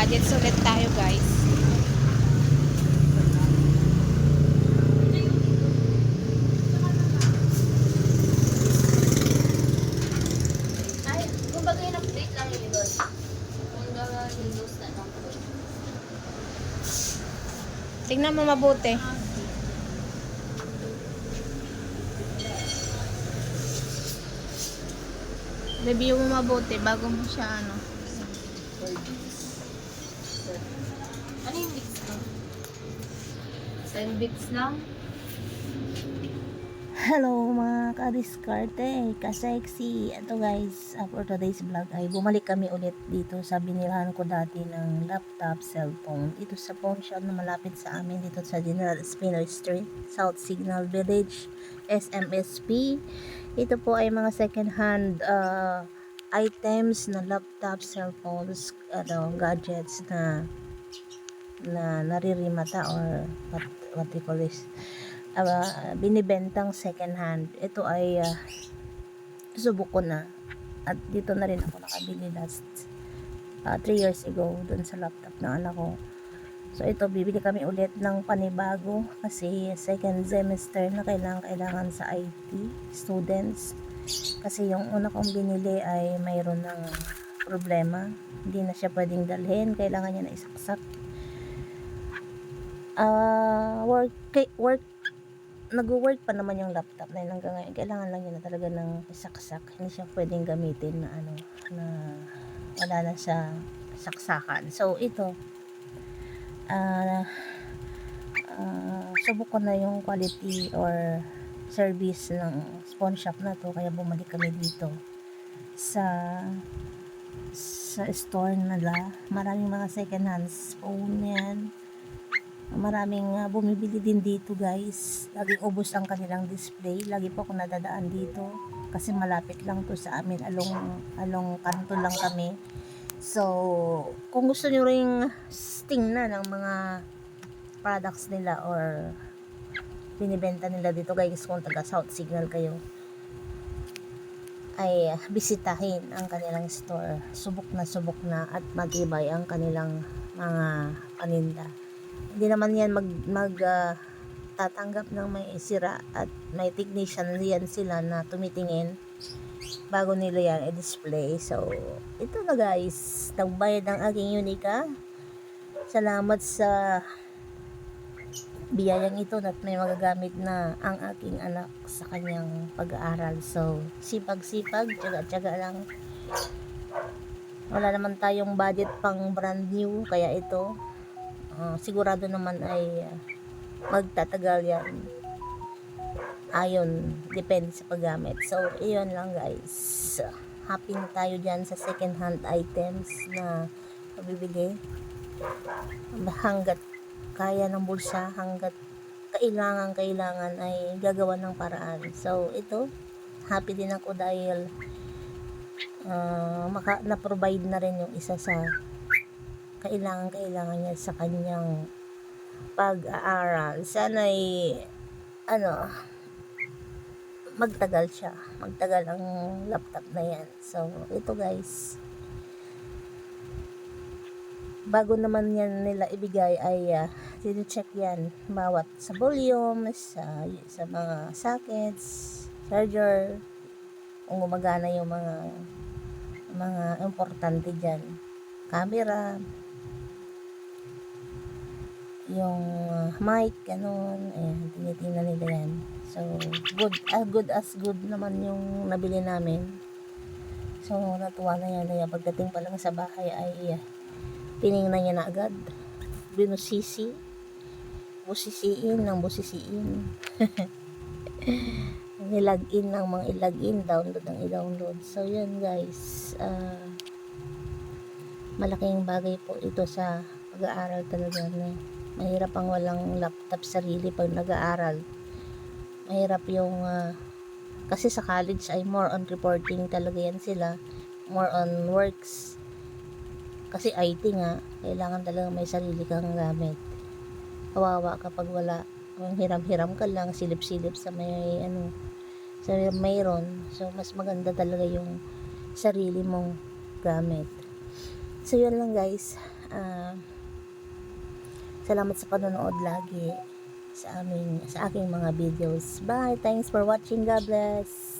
gadgets ulit tayo guys. Ay, kumbaga yung update lang yun doon. Kumbaga Windows na lang po. Tingnan mo mabuti. Review mo mabuti bago mo siya ano. Ano yung bits lang? 10 bits lang? Hello mga ka-diskarte, ka-sexy. Ito guys, for today's vlog ay bumalik kami ulit dito sa binilhan ko dati ng laptop, cellphone. Ito sa pawn shop na malapit sa amin dito sa General Espino Street, South Signal Village, SMSP. Ito po ay mga second hand items na laptop, cellphones, gadgets na naririmata or what they call this, binibentang second hand. Ito ay subok ko na at dito na rin ako nakabili last 3 years ago dun sa laptop ng anak ko. So ito, bibili kami ulit ng panibago kasi second semester na kailangan sa IT students, kasi yung una kong binili ay mayroon ng problema, hindi na siya pwedeng dalhin, kailangan niya na isaksak. Work nag-work pa naman yung laptop na yun hanggang ngayon. Kailangan lang yun na talaga ng isaksak. Hindi siya pwedeng gamitin na na wala na sa saksakan. So ito, subok ko na yung quality or service ng pawn shop na to, kaya bumalik kami dito sa store nila. Maraming mga second hand phone yan. Maraming bumibili din dito guys. Laging ubos ang kanilang display. Lagi po ako nadadaan dito kasi malapit lang to sa amin, along kanto lang kami. So kung gusto nyo ring tingnan ng mga products nila or binibenta nila dito guys, kung taga South Signal kayo, ay bisitahin ang kanilang store. Subok na at matibay ang kanilang mga paninda. Hindi naman yan tatanggap ng may sira, at may technician yan sila na tumitingin bago nila yan i-display. So ito na guys, nagbayad ng aking Unica. Salamat sa biyayang ito at may magagamit na ang aking anak sa kanyang pag-aaral. So sipag-sipag, tiyaga-tiyaga lang. Wala naman tayong budget pang brand new, kaya ito sigurado naman ay magtatagal yan. Ayon, depende sa paggamit. So iyon lang guys, happy na tayo dyan sa second hand items na mabibili hanggat kaya ng bulsa, hanggat kailangan ay gagawa ng paraan. So ito, happy din ako dahil na-provide na rin yung isa sa kailangan niya sa kanyang pag-aaral. Sana'y magtagal ang laptop na yan. So ito guys, bago naman yan nila ibigay ay check yan bawat sa volume, sa mga sockets, charger, kung gumagana yung mga importante dyan, camera, yung mic, ganun. Ayan, tinitingnan nila yan. So good as good naman yung nabili namin. So natuwa na yan. Kaya pagdating pa lang sa bahay ay tiningnan niya na agad, busisiin, nilagin ng mga ilagin, download ng i-download. So yan guys, malaking bagay po ito sa pag-aaral talaga. Mahirap ang walang laptop sarili pag nag-aaral. Mahirap yung kasi sa college ay more on reporting talaga yan sila, more on works. Kasi IT nga, kailangan talaga may sarili kang gamit. Kawawa kapag wala. Kung hiram-hiram ka lang, silip-silip sa sa mayroon. So mas maganda talaga yung sarili mong gamit. So yun lang guys, Salamat sa panonood lagi sa aking mga videos. Bye. Thanks for watching. God bless.